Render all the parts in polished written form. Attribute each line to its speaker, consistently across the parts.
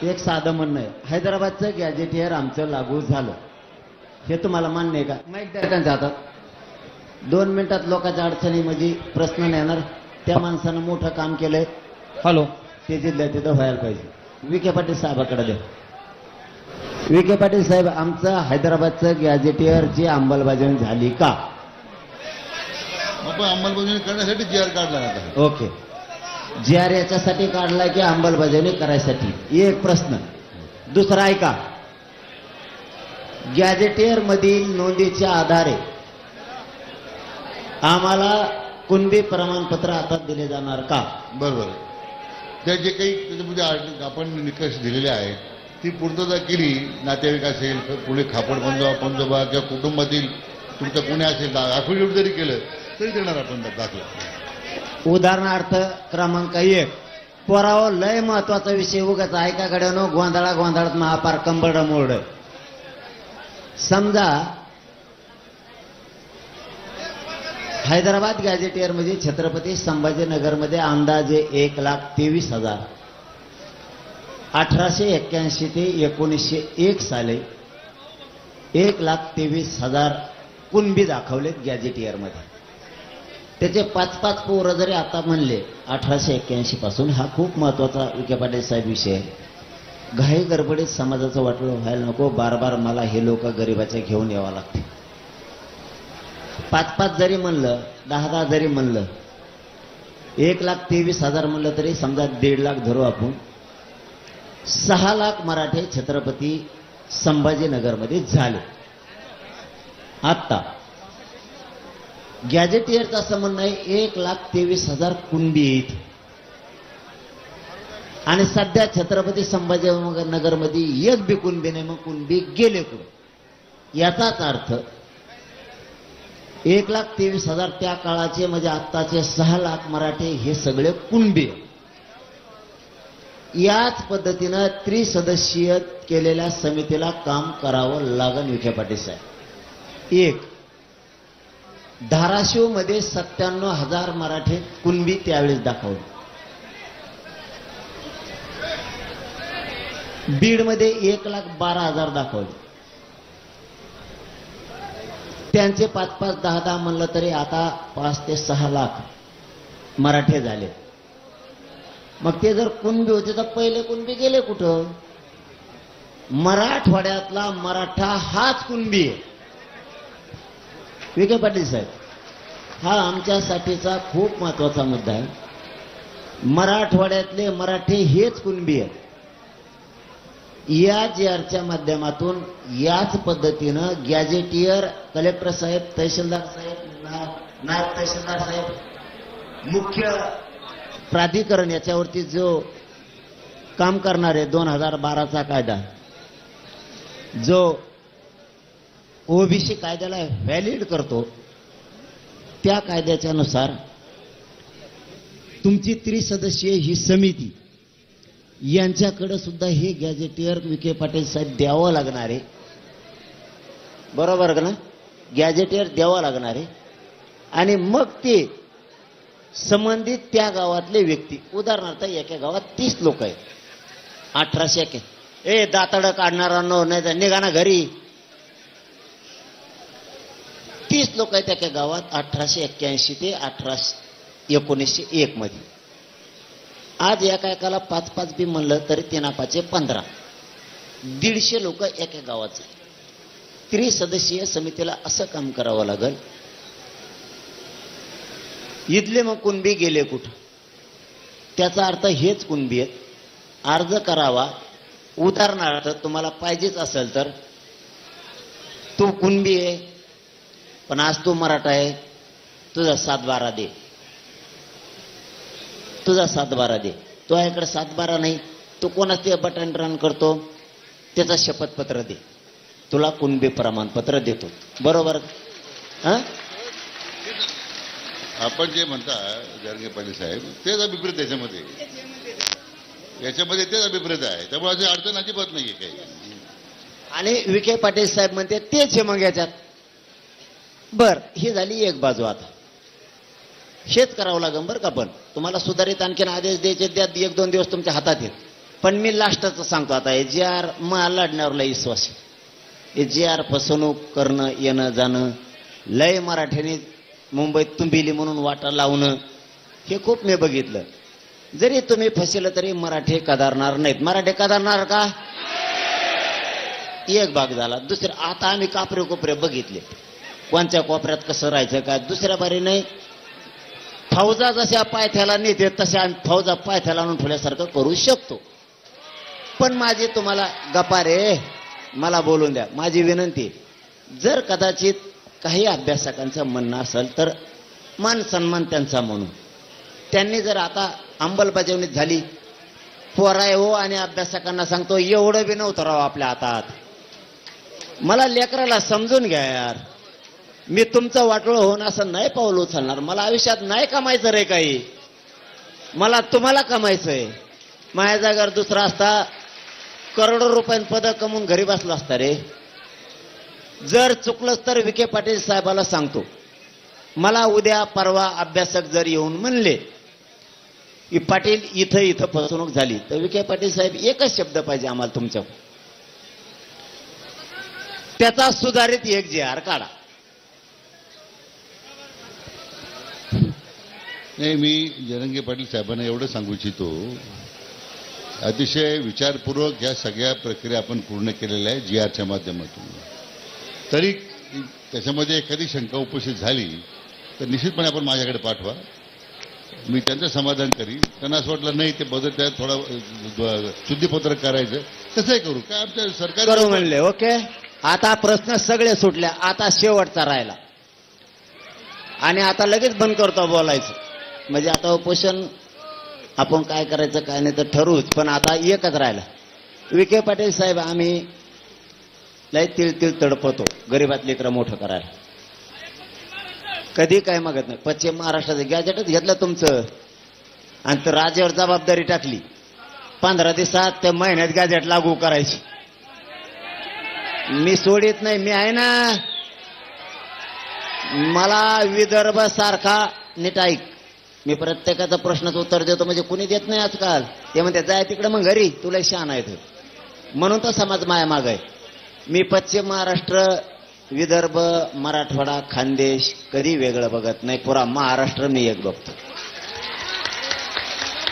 Speaker 1: एक साधं म्हणणं आहे, हैदराबादचं गॅजेटियर आमचं लागू झालं, हे तुम्हाला मान्य आहे का? माईक द्या त्यांच्या हातात. 2 मिनिटात लोकांच्या अडचणी म्हणजे प्रश्न नाही येणार. त्या माणसानं मोठं काम केलंय.
Speaker 2: हॅलो,
Speaker 1: ते जिल्ह्यात तिथं व्हायला पाहिजे. विखे पाटील साहेबाकडे द्या. विखे पाटील साहेब, आमचं हैदराबादचं गॅजेटियरची अंमलबजावणी झाली का?
Speaker 3: आपण अंमलबजावणी करण्यासाठी GR काढला आता.
Speaker 1: ओके, GR याच्यासाठी काढला की अंमलबजावणी करायसाठी? एक प्रश्न. दुसरा ऐका, गॅजेटियर मधील नोंदीच्या आधारे आम्हाला कुणबी प्रमाणपत्र आता दिले जाणार का?
Speaker 3: बरोबर. त्या जे काही त्याच्यामध्ये आपण निकष दिलेले आहेत ती पूर्तता केली, नातेवाईक असेल, पुणे खापड पंजोबा किंवा कुटुंबातील तुमचं पुणे असेल, affidavit जरी केलं तरी देणार आपण दाखला.
Speaker 1: उदाहरणार्थ क्रमांक 1, पोराव लय महत्वाचा विषय उगाच ऐकाकडे नो गोंधळात महापार कंबरड मोरड. समजा हैदराबाद गॅजेटियर मध्ये छत्रपती संभाजीनगरमध्ये अंदाजे 1,23,000 1881 ते 1901 साली 1,23,000 कुणबी दाखवलेत गॅजेटियर मध्ये. त्याचे 5-5 पोरं जरी आता म्हणले 1881 पासून, हा खूप महत्वाचा विखे पाटील साहेब विषय आहे. घाई गडबडीत समाजाचं वाटलं व्हायला नको, बार मला हे लोक गरिबाचे घेऊन यावं लागते. 5-5 जरी म्हणलं, 10-10 जरी म्हणलं, 1,23,000 म्हणलं तरी समजा 1.5 लाख धरू आपण. 6 लाख मराठे छत्रपती संभाजीनगरमध्ये झाले. आता गॅजेटियरचं असं म्हणणं आहे 1,23,000 कुणबी आहेत आणि सध्या छत्रपती संभाजीनगरमध्ये एक बी कुणबी नाही. मग कुणबी गेले कुठे? याचाच अर्थ 1,23,000 त्या काळाचे म्हणजे आत्ताचे 6 लाख मराठे हे सगळे कुणबी. याच पद्धतीनं त्रिसदस्यीय केलेल्या समितीला काम करावं लागेल विखे पाटील साहेब. 1, धाराशिव मध्ये 97,000 मराठे कुणबी त्यावेळेस दाखवले. बीड मध्ये 1,12,000 दाखवले. त्यांचे 5-5, 10-10 म्हणलं तरी आता 5 ते 6 लाख मराठे झाले. मग ते जर कुणबी होते तर पहिले कुणबी गेले कुठं? मराठवाड्यातला मराठा हाच कुणबी आहे. विखे पाटील साहेब, हा आमच्यासाठीचा खूप महत्वाचा मुद्दा आहे. मराठवाड्यातले मराठे हेच कुणबी आहेत. या GRच्या माध्यमातून याच पद्धतीनं गॅजेटियर, कलेक्टर साहेब, तहसीलदार साहेब, नायब तहसीलदार साहेब, मुख्य प्राधिकरण याच्यावरती जो काम करणार आहे, 2012चा कायदा जो OBC कायद्याला व्हॅलिड करतो, त्या कायद्याच्या नुसार तुमची त्रिसदस्यीय ही समिती यांच्याकडे सुद्धा हे गॅजेटियर विखे पाटील साहेब द्यावं लागणार आहे. बरोबर का ना? गॅजेटियर द्यावं लागणार आहे. आणि मग ते संबंधित त्या गावातले व्यक्ती, उदाहरणार्थ एका गावात 30 लोक आहेत, 1881 दातड काढणारा नाही तर निघा ना घरी. 30 लोक आहेत एका गावात 1881 ते 1901 मध्ये. आज एका 5-5 बी म्हणलं तरी 3-5 15, 150 लोक एका गावाचे. त्रिसदस्यीय समितीला असं काम करावं लागेल. इथले मग कुणबी गेले कुठं? त्याचा अर्थ हेच कुणबी आहेत. अर्ज करावा. उदाहरणार्थ तुम्हाला पाहिजेच असेल तर, तू कुणबी आहे पण आज तू मराठा आहे, तुझा 7-12 दे, तुझा 7-12 दे. तो याकडे 7-12 नाही, तू कोणाच ते बटन रन करतो, त्याचा शपथपत्र दे, तुला कुणबी प्रमाणपत्र देतो. बरोबर?
Speaker 3: आपण जे म्हणता गाडगे पाटील साहेब, तेच अभिप्रेत याच्यामध्ये तेच अभिप्रेत आहे. त्यामुळे अशी अडचण अजिबात नाहीये काही.
Speaker 1: आणि विखे पाटील साहेब म्हणते तेच आहे मग याच्यात. बर, ही झाली एक बाजू. आता हेच करावं लागेल बरं का. पण तुम्हाला सुधारित आणखीन आदेश द्यायचे, द्या, 1-2 दिवस तुमच्या हातात येईल. पण मी लास्टचं सांगतो आता, जे आर मला लढण्यावर लय विश्वास आहे. जे आर फसवणूक करणं येणं जाणं लय मराठ्याने मुंबईत तुंबिली म्हणून वाटा लावणं हे खूप मी बघितलं. जरी तुम्ही फसलं तरी मराठी कदारणार नाहीत. मराठी कदारणार का? एक भाग झाला. दुसरं आता आम्ही कापरे कोपरे बघितले, कोणत्या कोपऱ्यात कसं राहायचं काय. दुसऱ्या बारी नाही, फौजा जशा पायथ्याला नेते तशा आम्ही फौजा पायथ्याला आणून ठेवल्यासारखं करू शकतो. पण माझी तुम्हाला गप्पा रे, मला बोलून द्या. माझी विनंती, जर कदाचित काही अभ्यासकांचं म्हणणं असेल तर मान सन्मान त्यांचा म्हणून, त्यांनी जर आता अंमलबजावणी झाली, पोराय हो आणि अभ्यासकांना सांगतो एवढं बी नव्हतं राव आपल्या हातात. मला लेकराला समजून घ्या यार, मी तुमचं वाटोळं होऊन असं नाही पाऊल उचलणार. मला आयुष्यात नाही कमायचं रे काही, मला तुम्हाला कमायचंय. माझ्या जागेवर दुसरा असता करोडो रुपयांनी पद कमवून घरी बसला असता रे. जर चुकलंच तर विखे पाटील साहेबाला सांगतो, मला उद्या परवा अभ्यासक जर येऊन म्हणले की पाटील इथं इथं फसवणूक झाली, तर विखे पाटील साहेब एकच शब्द पाहिजे आम्हाला तुमच्या, त्याचा सुधारित एक जे आर काढा.
Speaker 3: नाही, मी जरंगे पाटील साहेबांना एवढं सांगू इच्छितो, अतिशय विचारपूर्वक या सगळ्या प्रक्रिया आपण पूर्ण केलेल्या आहे जी आरच्या माध्यमातून. तरी त्याच्यामध्ये एखादी शंका उपस्थित झाली तर निश्चितपणे आपण माझ्याकडे पाठवा, मी त्यांचं समाधान करीन. त्यांना असं वाटलं नाही ते बदल त्यात थोडा शुद्धीपत्रक करायचं, तसंही करू. काय आमच्या सरकार
Speaker 1: करू म्हणले. ओके, आता प्रश्न सगळे सुटले, आता शेवटचा राहिला आणि आता लगेच बंद करतो बोलायचं. म्हणजे आता उपोषण आपण काय करायचं काय नाही तर ठरवूच, पण आता एकच राहिला. विखे पाटील साहेब, आम्ही लय तिळ तडपतो गरीबात लेकरं मोठं करायला, कधी काय मागत नाही. पश्चिम महाराष्ट्राचं गॅजेटच घेतलं तुमचं आणि तर राज्यावर जबाबदारी टाकली. 15 दिवसात त्या महिन्यात गॅजेट लागू करायची. मी सोडित नाही, मी आहे ना. मला विदर्भ सारखा नीट ऐक, मी प्रत्येकाचा प्रश्नाचं उत्तर देतो, म्हणजे कुणी देत नाही आजकाल. ते म्हणते जाय तिकडे मग घरी, तुला शान आहे ते, म्हणून तर समाज माया माग आहे. मी पश्चिम महाराष्ट्र, विदर्भ, मराठवाडा, खानदेश कधी वेगळं बघत नाही, पुरा महाराष्ट्र मी एक बघतो,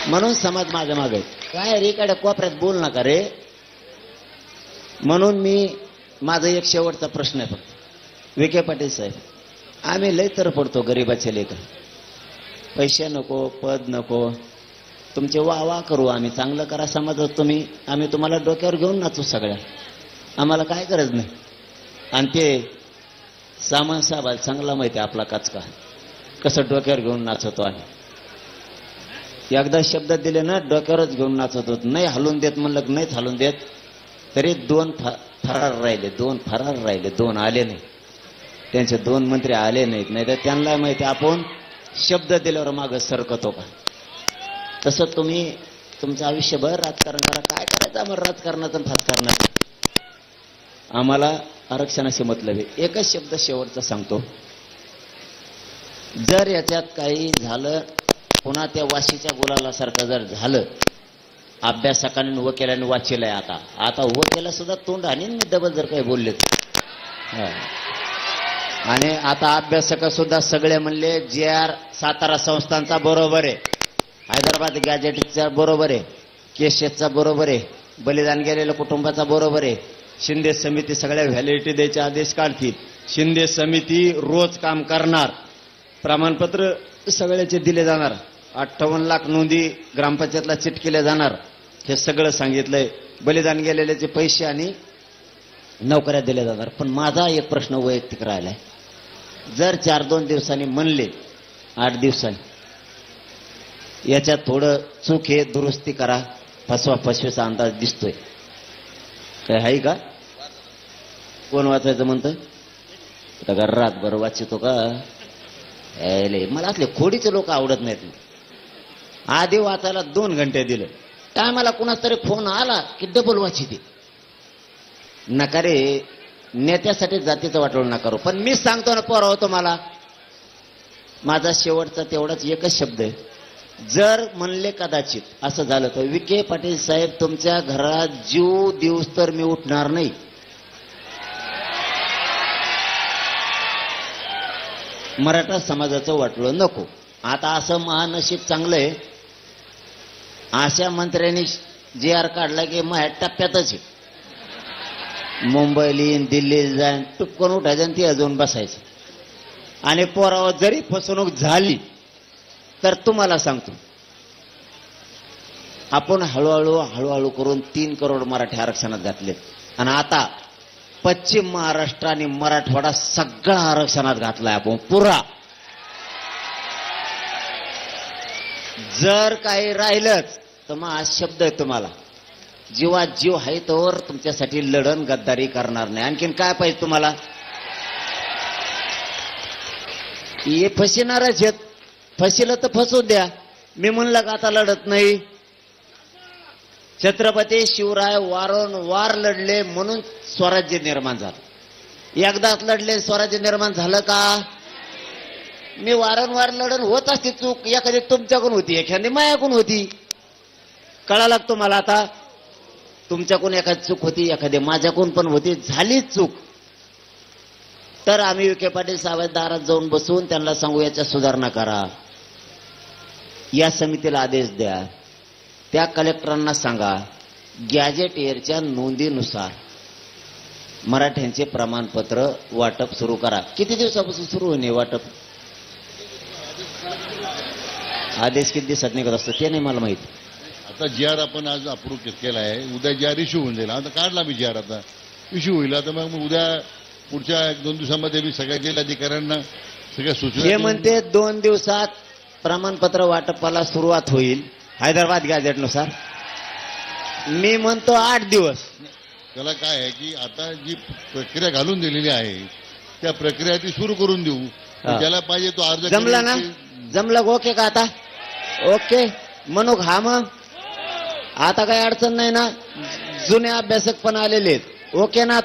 Speaker 1: म्हणून समाज माझ्या माग आहे. काय रे इकडे कोपऱ्यात बोल नका रे. म्हणून मी, माझा एक शेवटचा प्रश्न आहे फक्त, विखे पाटील साहेब, आम्ही लय तर पडतो गरीबाचे लेकर, पैसे नको, पद नको, तुमचे वा करू आम्ही, चांगलं करा समाजात तुम्ही, आम्ही तुम्हाला डोक्यावर घेऊन नाचू सगळ्या, आम्हाला काय गरज नाही. आणि ते सामान साहेबाला चांगला माहिती आहे आपला काचका कसं डोक्यावर घेऊन नाचवतो आहे. एकदा शब्द दिले ना डोक्यावरच घेऊन नाचवतो, नाही हलून देत म्हणलं नाहीच हलून देत. तरी 2 फरार राहिले, 2 फरार राहिले, 2 आले नाही, त्यांचे 2 मंत्री आले नाहीत. नाही तर त्यांना माहिती आपण शब्द दिल्यावर मागं सरकतो का. तसं तुम्ही तुमचं आयुष्यभर राजकारण करा, काय करायचं आम्हाला राजकारणाचं फास करणार. आम्हाला आरक्षणाशी मतलब आहे. एकच शब्द शेवटचा सांगतो, जर याच्यात काही झालं, पुन्हा त्या वाशीच्या गुलालासारखं जर झालं, अभ्यासकांनी वकिलांनी वाचलंय, आता वकिला सुद्धा तोंड आणि मी डबल जर काही बोललेत. आणि आता अभ्यासक सुद्धा सगळे म्हणले जे आर सातारा संस्थांचा बरोबर आहे, हैदराबाद गॅजेटचा बरोबर आहे, केशेसचा बरोबर आहे, बलिदान गेलेल्या कुटुंबाचा बरोबर आहे. शिंदे समिती सगळ्या व्हॅलिडिटी द्यायचे आदेश काढतील. शिंदे समिती रोज काम करणार, प्रमाणपत्र सगळ्याचे दिले जाणार, 58 लाख नोंदी ग्रामपंचायतला चिटकेल्या जाणार, हे सगळं सांगितलंय. बलिदान गेलेल्याचे पैसे आणि नोकऱ्या दिल्या जाणार. पण माझा एक प्रश्न वैयक्तिक राहिलाय, जर 4-2 दिवसांनी म्हणले, 8 दिवसांनी याच्यात थोडं चूक आहे, दुरुस्ती करा, फसवेचा अंदाज दिसतोय, काय आहे का? कोण वाचायचं म्हणतं? रातभर वाचितो का? मला असले खोडीचे लोक आवडत नाहीत. आधी वाचायला 2 घंटे दिले, टायमाला कुणाच तरी फोन आला की डबल वाचिते. नका रे, नेत्यासाठी जातीचं वाटवून नका करू. पण मी सांगतो ना पोराव तुम्हाला, माझा शेवटचा तेवढाच एकच शब्द आहे, जर म्हणले कदाचित असं झालं तर विखे पाटील साहेब तुमच्या घरात जीव दिवस तर मी उठणार नाही. मराठा समाजाचं वाटलं नको. आता असं महानशीब चांगलंय, अशा मंत्र्यांनी जे आर काढला की माझ्या टप्प्यातच आहे. मुंबईला येईन, दिल्लीला जाईन, टुपकन उठायचं आणि ती अजून बसायचं. आणि पोरावर जरी फसवणूक झाली तर तुम्हाला सांगतो, आपण हळूहळू करून 3 करोड मराठी आरक्षणात घातलेत. आणि आता पश्चिम महाराष्ट्र आणि मराठवाडा सगळा आरक्षणात घातलाय आपण पुरा. जर काही राहिलंच तर मग आज शब्द आहे तुम्हाला, जीवात जीव आहे तोवर तुमच्यासाठी लढण गद्दारी करणार नाही. आणखीन काय पाहिजे तुम्हाला? हे फसिणारच आहेत, फसिलं तर फसू द्या. मी म्हणलं का आता लढत नाही. छत्रपती शिवराय वारंवार लढले म्हणून स्वराज्य निर्माण झालं. एकदाच लढले स्वराज्य निर्माण झालं का? मी वारंवार लढण होत असते. चूक एखादी तुमच्याकडून होती, एखादी मायाकडून होती. कळालं तुम्हाला? आता तुमच्याकडून एखादी चूक होती, एखादी माझ्याकडून पण होती. झाली चूक तर आम्ही विखे पाटील साहेब दारात जाऊन बसून त्यांना सांगू याच्या सुधारणा करा. या समितीला आदेश द्या. त्या कलेक्टरांना सांगा गॅजेटियरच्या नोंदीनुसार मराठ्यांचे प्रमाणपत्र वाटप सुरू करा. किती दिवसापासून सुरू होणे वाटप? आदेश किती दिवसात निघत असतो ते नाही मला माहित.
Speaker 3: आता जी आर आपण आज अप्रूव्ह केला आहे, उद्या जी आर इश्यू होऊन जाईल. आता काढला मी जी आर, आता इश्यू होईल. आता मग उद्या पुढच्या 1-2 दिवसामध्ये मी सगळ्या जिल्हाधिकाऱ्यांना सगळ्या सूचना.
Speaker 1: हे म्हणते 2 दिवसात प्रमाणपत्र वाटपाला सुरुवात होईल हैदराबाद गॅजेटनुसार. मी म्हणतो 8 दिवस.
Speaker 3: त्याला काय आहे की आता जी प्रक्रिया घालून दिलेली आहे त्या प्रक्रिया ती सुरू करून देऊ. ज्याला पाहिजे तो अर्ज
Speaker 1: जमला ना? जमलं ओके का? आता ओके म्हणू हा. मग आता काही अडचण नाही ना? जुने अभ्यासक पण आलेले आहेत. ओके ना?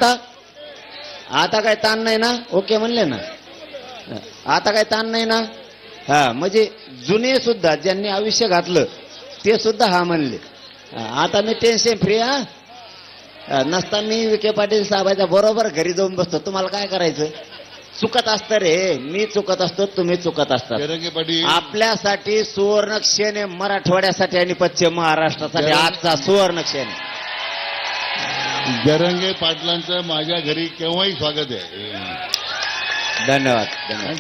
Speaker 1: आता काही ताण नाही ना? ओके म्हणले ना? आता काही ताण नाही ना? हा, म्हणजे जुने सुद्धा ज्यांनी आयुष्य घातलं ते सुद्धा हा म्हणले. आता मी टेन्शन फ्री. नसता मी विखे पाटील साहेबाच्या बरोबर घरी जाऊन बसतो. तुम्हाला काय करायचं? चुकत असतं रे, मी चुकत असतो, तुम्ही चुकत असतात.
Speaker 3: जरंगे पाटील
Speaker 1: आपल्यासाठी सुवर्ण क्षण आहे, मराठवाड्यासाठी आणि पश्चिम महाराष्ट्रासाठी आजचा सुवर्ण क्षण.
Speaker 3: जरंगे पाटलांचं माझ्या घरी केव्हाही स्वागत आहे.
Speaker 1: धन्यवाद.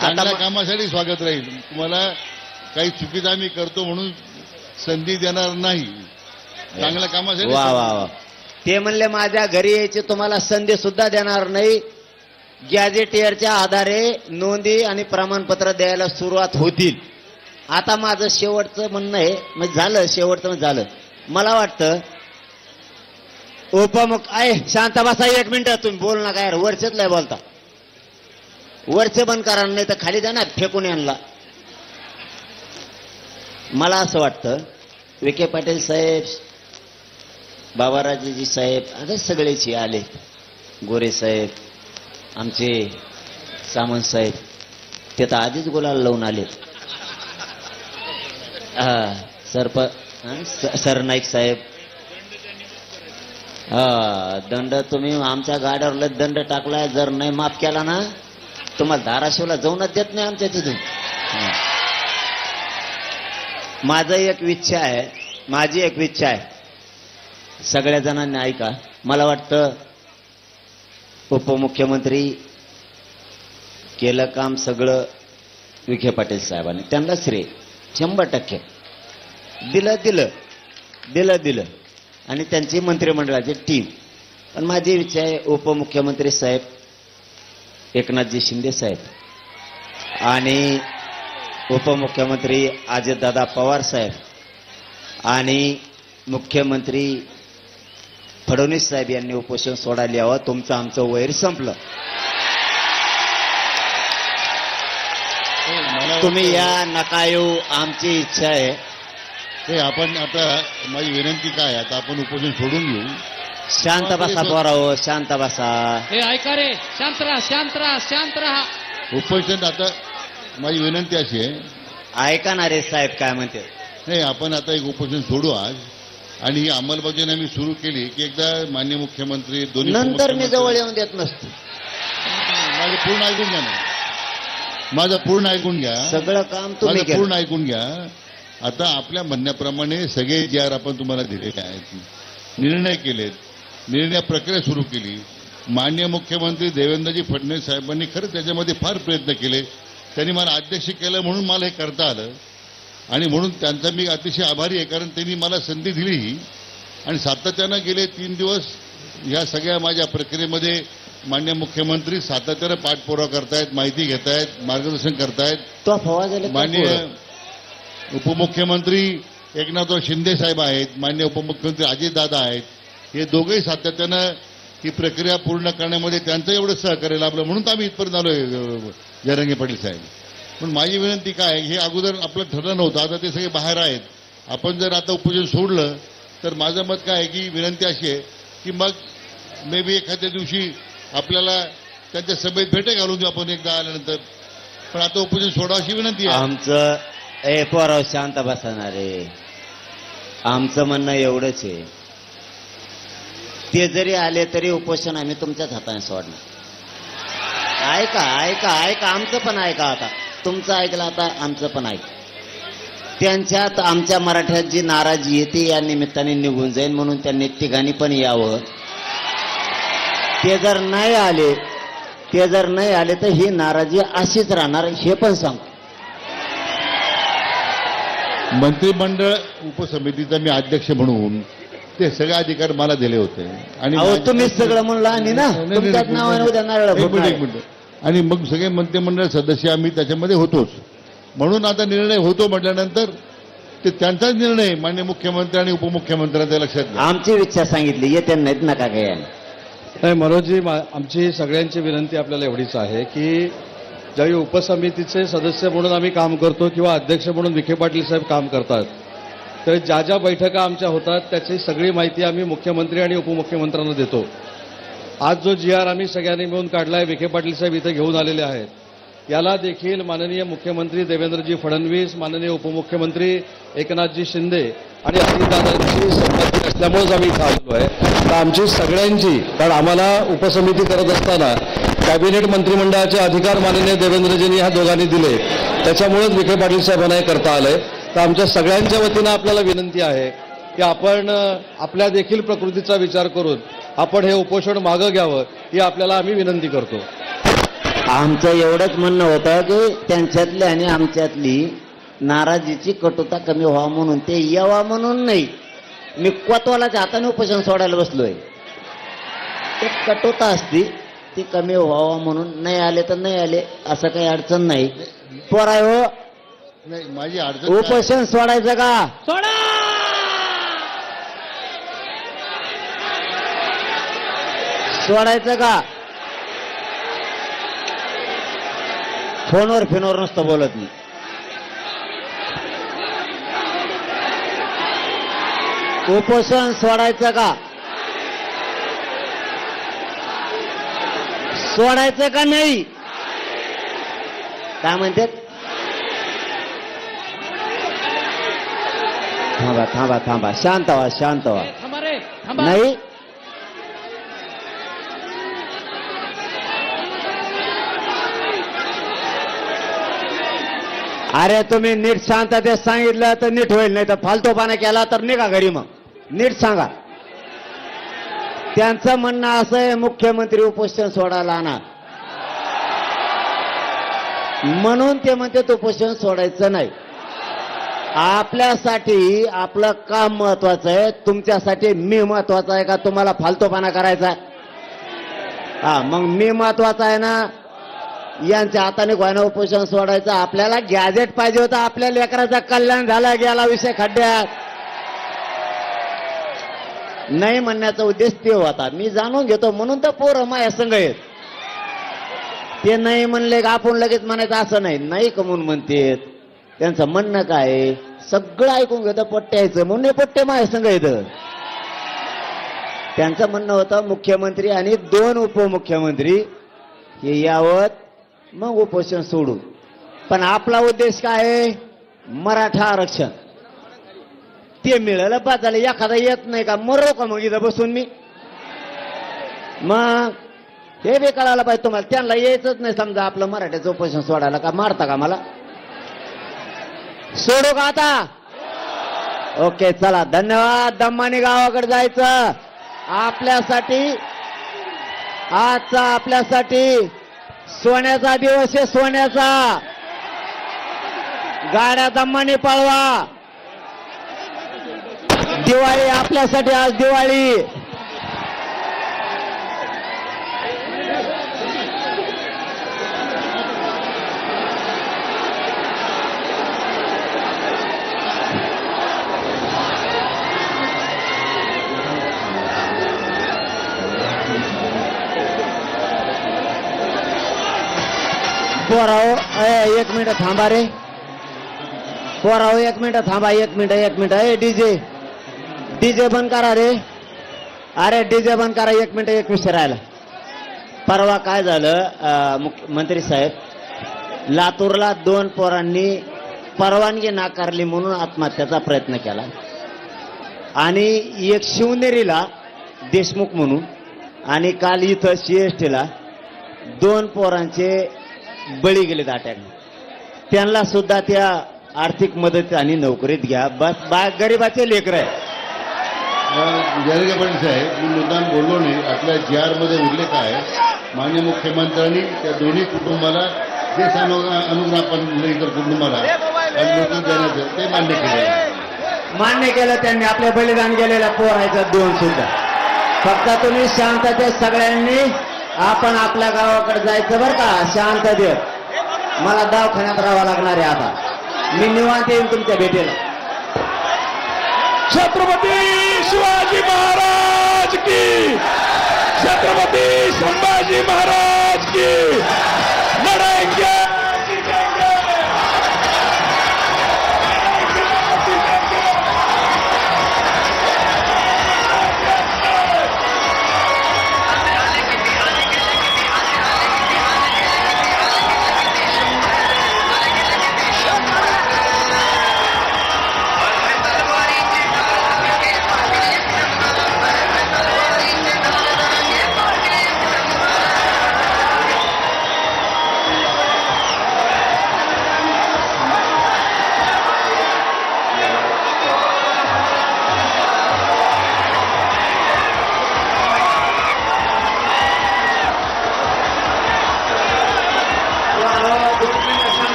Speaker 3: चांगल्या कामासाठी स्वागत राहील. तुम्हाला काही चुकीचं आम्ही करतो म्हणून संधी देणार नाही. चांगल्या कामासाठी.
Speaker 1: वा वा वा. ते म्हणले माझ्या घरी यायची तुम्हाला संधी सुद्धा देणार नाही. गॅजेटियरच्या आधारे नोंदी आणि प्रमाणपत्र द्यायला सुरुवात होतील. आता माझं शेवटचं म्हणणं आहे, म्हणजे झालं शेवटचं झालं. मला वाटतं आहे. शांत बसा 1 मिनिट. तुम्ही बोल नका यार. वरचेच लय बोलता. वरचे बंद करा, नाही तर खाली द्या ना फेकून यांना. मला असं वाटतं विखे पाटील साहेब, बाबाराजेजी साहेब, अगं सगळेच आले. गोरे साहेब, आमचे सामंत साहेब, ते तर आधीच गुलाल लावून आले. सरनाईक साहेब, दंड तुम्ही आमच्या गाड्यावर दंड टाकलाय. जर नाही माफ केला ना तुम्हाला धाराशिवला जाऊनच देत नाही आमच्या तिथून. माझी एक इच्छा आहे, सगळ्या जणांनी ऐका. मला वाटतं उपमुख्यमंत्री केलं काम सगळं विखे पाटील साहेबांनी. त्यांना श्रेय 100% दिलं आणि त्यांची मंत्रिमंडळाची टीम. पण माझी इच्छा आहे उपमुख्यमंत्री साहेब एकनाथजी शिंदे साहेब आणि उपमुख्यमंत्री अजितदादा पवार साहेब आणि मुख्यमंत्री फडणवीस साहेब यांनी उपोषण सोडायला यावं. तुमचं आमचं वैर संपलं. तुम्ही या नका येऊ, आमची इच्छा आहे.
Speaker 3: ते आपण आता माझी विनंती काय, आता आपण उपोषण सोडून घेऊ.
Speaker 1: शांत बसा पोराओ, शांत बसा.
Speaker 2: हे ऐका रे, शांत राहा.
Speaker 3: उपोषण आता माझी विनंती अशी आहे.
Speaker 1: ऐका ना रे साहेब काय म्हणते.
Speaker 3: नाही, आपण आता एक उपोषण सोडू आज आणि ही अंमलबजावणी आम्ही सुरू केली की एकदा माननीय मुख्यमंत्री दोन्ही
Speaker 1: नंतर मी
Speaker 3: उपमुख्यमंत्री-
Speaker 1: जवळ येऊन देत नसतो.
Speaker 3: माझं पूर्ण ऐकून घ्या ना, माझं पूर्ण ऐकून घ्या,
Speaker 1: सगळं काम तुम्ही
Speaker 3: माझं पूर्ण
Speaker 1: केलं.
Speaker 3: ऐकून घ्या. आता आपल्या म्हणण्याप्रमाणे सगळे जे आर आपण तुम्हाला दिलेले आहेत, निर्णय केलेत, निर्णय प्रक्रिया सुरू केली. माननीय मुख्यमंत्री देवेंद्रजी फडणवीस साहेबांनी खरंच त्याच्यामध्ये फार प्रयत्न केले. त्यांनी मला अध्यक्ष केलं म्हणून मला हे करता आलं आणि म्हणून त्यांचा मी अतिशय आभारी आहे, कारण त्यांनी मला संधी दिली आणि सातत्यानं गेले 3 दिवस या सगळ्या माझ्या प्रक्रियेमध्ये माननीय मुख्यमंत्री सातत्यानं पाठपुरावा करतायत, माहिती घेतायत, मार्गदर्शन करतायत.
Speaker 1: तो फवाजले
Speaker 3: माननीय उपमुख्यमंत्री एकनाथराव शिंदे साहेब आहेत, माननीय उपमुख्यमंत्री अजितदादा आहेत. हे दोघेही सातत्यानं ही प्रक्रिया पूर्ण करण्यामध्ये त्यांचं एवढं सहकार्य लाभलं म्हणून तर आम्ही इथपर्यंत आलोय जयरंगे पाटील साहेब. पण माझी विनंती काय, हे अगोदर आपलं ठरलं नव्हतं, आता ते सगळे बाहेर आहेत. आपण जर आता उपोषण सोडलं तर माझं मत काय आहे की विनंती अशी आहे की मग मे बी एखाद्या दिवशी आपल्याला त्यांच्या सभेत भेटे घालून देऊ आपण एकदा आल्यानंतर. पण आता उपोषण सोडा अशी विनंती आहे.
Speaker 1: आमचं पोराव शांत बसणारे, आमचं म्हणणं एवढंच आहे, ते जरी आले तरी उपोषण आम्ही तुमच्याच हाताने सोडणार. ऐका ऐका ऐका, आमचं पण ऐका. आता तुमचं ऐकलं, आता आमचं पण ऐका. त्यांच्यात आमच्या मराठ्यात जी नाराजी आहे ती या निमित्ताने निघून जाईल म्हणून त्यांनी तिघांनी पण यावं. ते जर नाही आले तर ही नाराजी अशीच राहणार, हे पण सांगतो.
Speaker 3: मंत्रिमंडळ उपसमितीचा मी अध्यक्ष म्हणून ते सगळे अधिकार मला दिले होते आणि
Speaker 1: अहो तुम्हीच सगळं म्हणलं आणि ना तुमच्याच नावाने उद्या नारळ
Speaker 3: एक
Speaker 1: फुटणार.
Speaker 3: मिनिट आणि मग सगळे मंत्रिमंडळ सदस्य आम्ही त्याच्यामध्ये होतोच. म्हणून आता निर्णय होतो म्हटल्यानंतर ते त्यांचाच निर्णय माननीय मुख्यमंत्री आणि उपमुख्यमंत्र्यांच्या लक्षात घ्या.
Speaker 1: आमची इच्छा सांगितली, येते नाहीत नका काय.
Speaker 4: नाही मनोजजी, आमची सगळ्यांची विनंती आपल्याला एवढीच आहे की ज्यावेळी उपसमितीचे सदस्य म्हणून आम्ही काम करतो किंवा अध्यक्ष म्हणून विखे पाटील साहेब काम करतात, तर ज्या ज्या बैठका आमच्या होतात त्याची सगळी माहिती आम्ही मुख्यमंत्री आणि उपमुख्यमंत्र्यांना देतो. आज जो GR आम्ही सगळ्यांनी मिळून काढलाय, विखे पाटील साहेब इथे घेऊन आलेले आहेत, याला देखील माननीय मुख्यमंत्री देवेंद्रजी फडणवीस, माननीय उपमुख्यमंत्री एकनाथजी शिंदे आणि अजितदादांची संमती असल्यामुळेच आम्ही इथं आलेलो आहे. तर आमची सगळ्यांची, कारण आम्हाला उपसमिती करत असताना कॅबिनेट मंत्रिमंडळाचे अधिकार माननीय देवेंद्रजींनी ह्या दोघांनी दिले, त्याच्यामुळेच विखे पाटील साहेबांना हे करता आलंय. तर आमच्या सगळ्यांच्या वतीनं आपल्याला विनंती आहे की आपण आपल्या देखील प्रकृतीचा विचार करून आपण हे उपोषण मागं घ्यावं, ही आपल्याला आम्ही विनंती करतो.
Speaker 1: आमचं एवढंच म्हणणं होतं की त्यांच्यातली आणि आमच्यातली नाराजीची कटुता कमी व्हावा म्हणून, ते यावा म्हणून नाही. मी कोतवालाच्या हाताने उपोषण सोडायला बसलोय. ते कटुता असती ती कमी व्हावा म्हणून. नाही आले तर नाही आले, असं काही अडचण नाही. पोराय हो,
Speaker 3: नाही माझी अडचण काय-
Speaker 1: उपोषण सोडायचं का?
Speaker 2: सोडा.
Speaker 1: सोडायचं का? फोनवर फिनवर नसतं बोलत मी. उपोषण सोडायचं का? सोडायचं का नाही? काय म्हणतात? थांबा थांबा थांबा, शांत व्हा शांत व्हा.
Speaker 2: थांबा रे, थांबा.
Speaker 1: नाही, अरे तुम्ही नीट शांततेत सांगितलं तर नीट होईल, नाही तर फालतूपणा केला तर निघा घरी. मग नीट सांगा. त्यांचं म्हणणं असं आहे मुख्यमंत्री उपोषण सोडायला आणा म्हणून ते म्हणतात उपोषण सोडायचं नाही. आपल्यासाठी आपलं काम महत्वाचं आहे, तुमच्यासाठी मी महत्वाचा आहे का तुम्हाला फालतूपणा करायचा आहे? हा, मग मी महत्वाचा आहे ना. यांच्या हाताने गोयना उपोषण सोडायचं. आपल्याला गॅजेट पाहिजे होतं, आपल्या लेकराचं कल्याण झालं, गेला विषय खड्ड्यात. नाही म्हणण्याचा उद्देश ते होता. मी जाणून घेतो म्हणून तर पोरं माझ्या संग आहेत. ते नाही म्हणले का आपण लगेच म्हणायचं असं नाही. नाही कमून म्हणतेत, त्यांचं म्हणणं काय सगळं ऐकून घेतं. पट्ट्यायचं म्हणून हे पट्टे माझ्या संग येतं. त्यांचं म्हणणं होतं मुख्यमंत्री आणि 2 उपमुख्यमंत्री हे यावत, मग उपोषण सोडू. पण आपला उद्देश काय आहे? मराठा आरक्षण. ते मिळालं पाचाला एखादा येत नाही का मरो का मग इथं बसून मी मग हे बी कळायला पाहिजे तुम्हाला त्यांना यायचंच नाही समजा आपलं मराठीचं उपोषण सोडायला का मारता का मला सोडू का आता ओके चला धन्यवाद दम्मानी गावाकडे जायचं आपल्यासाठी आजचा आपल्यासाठी सोन्याचा दिवस आहे सोन्याचा गाड्या दम्मानी पळवा दिवाळी आपल्यासाठी आज दिवाळी पोराव एक मिनिट थांबा रे पोराव एक मिनिट थांबा एक मिनिट डीजे डीजे बंद करा रे अरे डीजे बंद करा एक मिनिट एक विषय राहिला परवा काय झालं मंत्री साहेब लातूरला 2 पोरांनी परवानगी नाकारली म्हणून आत्महत्याचा प्रयत्न केला आणि एक शिवनेरीला देशमुख म्हणून आणि काल इथं सीएसटीला 2 पोरांचे बळी गेले अटॅकने त्यांना सुद्धा त्या आर्थिक मदत आणि नोकरीत घ्या बस गरीबाचे लेकर आहे
Speaker 3: जरगे पाटील साहेब मी मुद्दाम बोललो नाही आपल्या GR मध्ये उल्लेख आहे माननीय मुख्यमंत्र्यांनी त्या दोन्ही कुटुंबाला जे अनुग्रह आपण इतर कुटुंबाला नोकरी देण्याचं ते
Speaker 1: मान्य केलं त्यांनी आपल्या बलिदान गेलेल्या पोरायचं 2 सुद्धा फक्त तुम्ही शांततेत सगळ्यांनी आपण आपल्या गावाकडे जायचं बरं का शांततेत मला दवाखान्यात राहावं लागणार आहे आता मी निवांत येईन तुमच्या भेटीला
Speaker 5: छत्रपती शिवाजी महाराज की छत्रपती संभाजी महाराज की लढाएंगे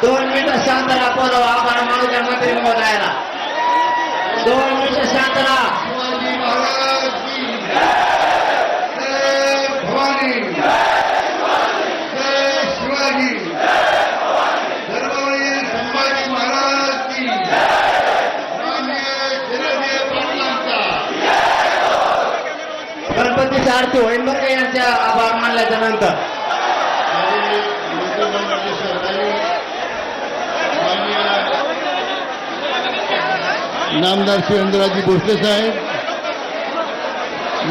Speaker 1: दोन मिनिटं शांत राहा बोलवा आम्हाला माणूस मंत्री बोलायला 2 मिनिटं शांत राहा
Speaker 3: शिवाजी महाराज की जय भवानी जय शिवाजी धर्मवीर संभाजी महाराज की माननीय शिवदेव पाटलांचा
Speaker 1: गणपतीची आरती होईल बरं का यांच्या आभार मानल्याच्या नंतर
Speaker 3: नामदार शिवेंद्रजी भोसले साहेब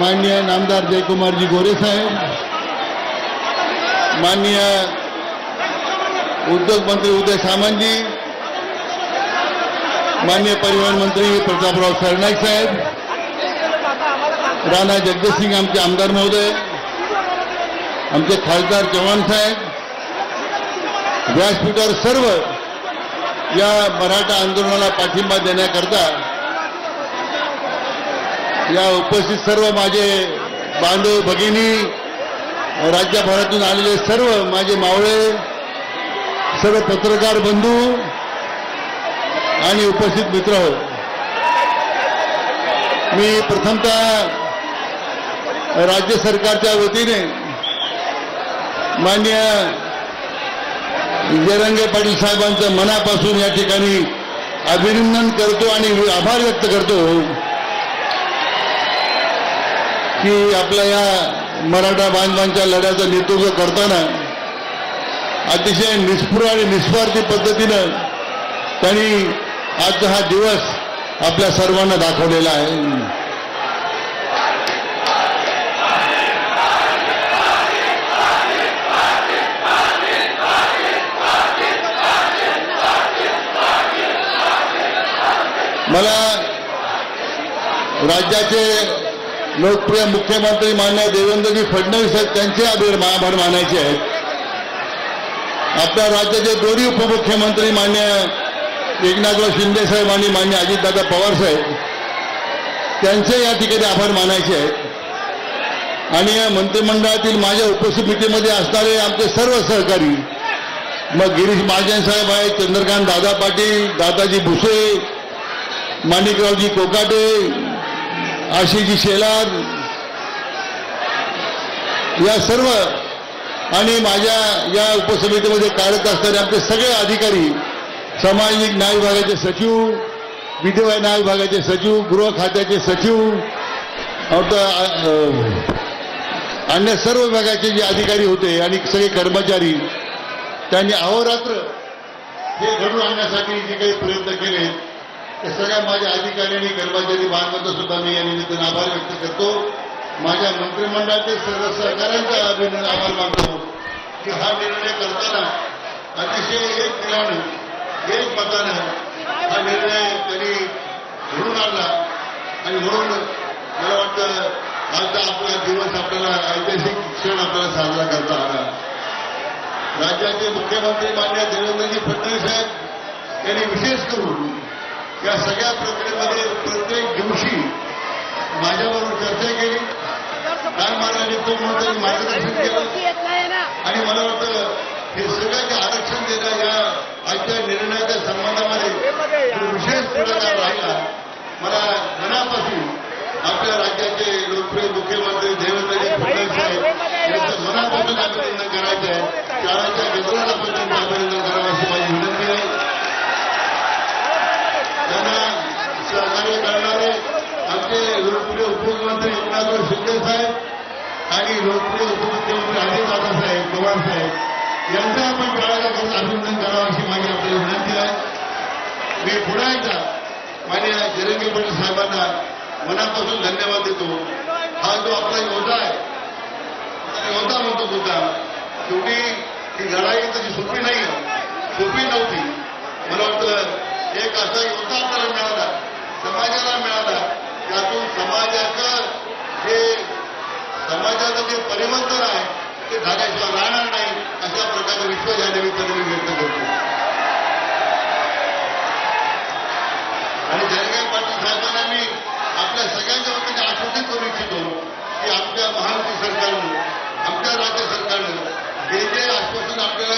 Speaker 3: माननीय नामदार जयकुमारजी गोरे साहेब माननीय उद्योग मंत्री उदय सामंतजी माननीय परिवहन मंत्री प्रतापराव सरनाईक साहेब राणा जगदीशसिंग आमचे आमदार महोदय आमचे खासदार चव्हाण साहेब व्यासपीठावर सर्व या मराठा आंदोलनाला पाठिंबा देण्याकरता या उपस्थित सर्व माझे बांधव भगिनी राज्यभरातून आलेले सर्व माझे मावळे सर्व पत्रकार बंधू आणि उपस्थित मित्र मी प्रथमतः राज्य सरकारच्या वतीने माननीय जरंगे पाटील साहेबांचं मनापासून या ठिकाणी अभिनंदन करतो आणि आभार व्यक्त करतो की आपल्या या मराठा बांधवांच्या लढ्याचं नेतृत्व करताना अतिशय निस्पृह आणि निस्वार्थी पद्धतीनं त्यांनी आजचा हा दिवस आपल्या सर्वांना दाखवलेला आहे मला राज्याचे लोकप्रिय मुख्यमंत्री मान्य देवेंद्रजी फडणवीस आहेत त्यांचे आभार मानायचे आहेत. आपल्या राज्याचे दोन्ही उपमुख्यमंत्री मान्य एकनाथराव शिंदे साहेब आणि मान्य अजितदादा पवार साहेब त्यांचे या ठिकाणी आभार मानायचे आहेत. आणि या मंत्रिमंडळातील माझ्या उपसमितीमध्ये असणारे आमचे सर्व सहकारी, मग गिरीश महाजन साहेब आहेत, चंद्रकांत दादा पाटील, दादाजी भुसे, माणिकरावजी कोकाटे, आशिषजी शेलार, या सर्व आणि माझ्या या उपसमितीमध्ये कार्यरत असणारे आमचे सगळे अधिकारी, सामाजिक न्याय विभागाचे सचिव, विधवा न्याय विभागाचे सचिव, गृह खात्याचे सचिव, अन्य सर्व विभागाचे जे अधिकारी होते आणि सगळे कर्मचारी, त्यांनी अहोरात्र हे घडून आणण्यासाठी जे काही प्रयत्न केले ते सगळ्या माझ्या अधिकारी आणि कर्मचारी बांधवांचा सुद्धा मी या निमित्तानं आभार व्यक्त करतो. माझ्या मंत्रिमंडळातील सर्व सहकाऱ्यांचा आभार मानतो की हा निर्णय करताना अतिशय एक दिलानं, एक मतानं हा निर्णय त्यांनी घडून आणला. आणि म्हणून मला वाटतं आजचा आपला दिवस आपल्याला ऐतिहासिक क्षण आपल्याला साजरा करता आला. राज्याचे मुख्यमंत्री मान्य देवेंद्रजी फडणवीस साहेब यांनी विशेष करून या सगळ्या प्रक्रियेमध्ये प्रत्येक दिवशी माझ्याबरोबर चर्चा केली, काल मला निपुण म्हणून मार्गदर्शन केलं. आणि मला वाटतं हे सगळं जे आरक्षण देणं या आजच्या निर्णयाच्या संबंधामध्ये विशेष पुढाकार राहिला. मला मनापासून आपल्या राज्याचे लोकप्रिय मुख्यमंत्री देवेंद्रजी फडणवीस साहेब यांचं मनापासून अभिनंदन करायचं आहे. शाळांच्या गजराला पण त्यांचं अभिनंदन करावं अशी माझी विनंती आहे. त्यांना सहकार्य करणारे आमचे लोकप्रिय उपमुख्यमंत्री एकनाथराव शिंदे साहेब आणि लोकप्रिय उपमुख्यमंत्री अजितदादा साहेब पवार साहेब यांचं आपण शाळेला करून अभिनंदन करावं अशी माझी आपल्याला विनंती आहे. मी पुन्हा एकदा मान्य जरंगे पाटील साहेबांना मनापासून धन्यवाद देतो. हा जो आपला योद्धा आहे, योद्धा म्हणतो मुद्दा, शेवटी ही लढाई तशी सोपी नाही, सोपी नव्हती. मला वाटतं एक असा योद्धा आपल्याला मिळाला, समाजाला मिळाला, त्यातून समाजाचं जे परिवर्तन आहे ते झाल्याशिवाय राहणार नाही अशा प्रकारचा विश्वास या निमित्ताने मी व्यक्त करतो. आणि जरंगे पाटील साहेबांना मी आपल्या सगळ्यांच्या वतीने आश्वासित करू इच्छितो की आमच्या महायुती सरकारनं, आमच्या राज्य सरकारनं जे जे आश्वासन आपल्याला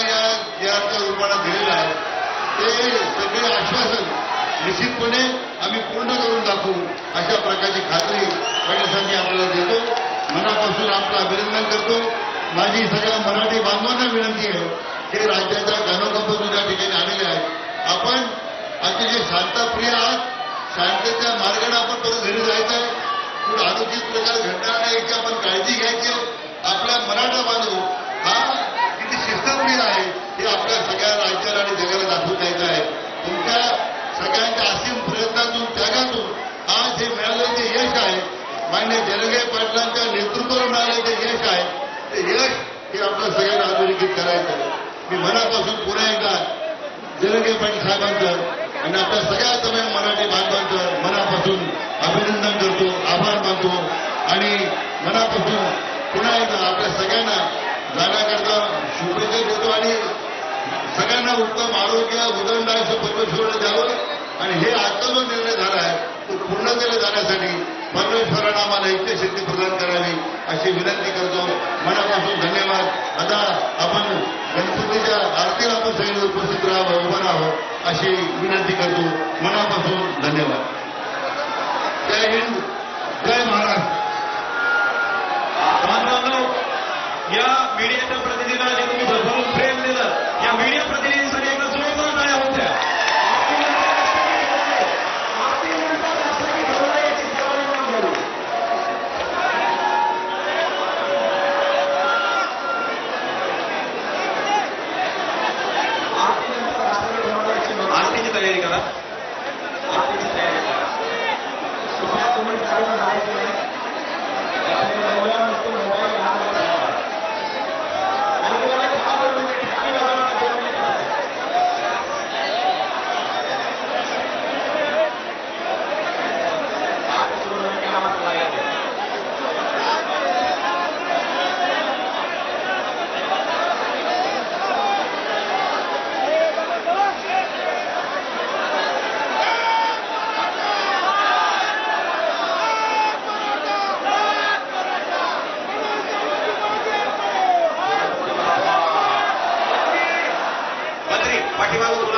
Speaker 3: या रूपानं दिलेलं आहे ते सगळे आश्वासन निश्चितपणे आम्ही पूर्ण करून दाखवू अशा प्रकारची खात्री फडणवीसांनी आपल्याला देतो. मनापासून आपलं अभिनंदन करतो. माझी सगळ्या मराठी बांधवांना विनंती आहे की राज्याच्या कानोकापासून या ठिकाणी आलेले आहेत. आपण अतिशय शांतप्रिय आहात, शांततेच्या मार्गाने आपण परत घरी जायचं आहे. पुढे अनुचित प्रकार घडणार नाही याची आपण काळजी घ्यायची. आपला मराठा बांधव हा किती शिस्तप्रिय आहे हे आपल्या सगळ्या राज्याला आणि जगाला दाखवून द्यायचं आहे. तुमच्या सगळ्यांच्या असीम प्रयत्नातून, त्यागातून आज हे मिळालेलं जे यश आहे, मान्य जरंगे पाटलांच्या नेतृत्वाला मिळालेलं जे यश आहे ते यश हे आपल्या सगळ्यांना अधोरेखित करायचं. मी मनापासून पुन्हा एकदा जरंगे पाटील साहेबांचं आणि आपल्या सगळ्या तमाम मराठी बांधवांचं मनापासून अभिनंदन करतो, आभार मानतो आणि मनापासून पुन्हा एकदा आपल्या सगळ्यांना जाण्याकरता शुभेच्छा देतो. आणि सगळ्यांना उत्तम आरोग्य, उदंड आयुष्य परमेश्वराने द्यावं आणि हे आजचा जो निर्णय झाला आहे तो पूर्णतेला जाण्यासाठी परमेश्वरानं आम्हाला इच्छाशक्ती प्रदान करावी अशी विनंती करतो. मनापासून धन्यवाद. आता आपण गणपतीच्या आरतीला आपण सगळे उपस्थित राहावं, उभं राहावं अशी विनंती करतो. मनापासून धन्यवाद. जय हिंद, जय महाराष्ट्र.
Speaker 6: बांधवांनो, या मीडियाच्या प्रतिनिधींना जे तुम्ही भरभरून प्रेम दिलं, या मीडिया प्रतिनिधींसाठी एकदा जोरदार टाळ्या होत्या. आरतीची तयारी करा. आरतीची तयारी करा. पाठीमागून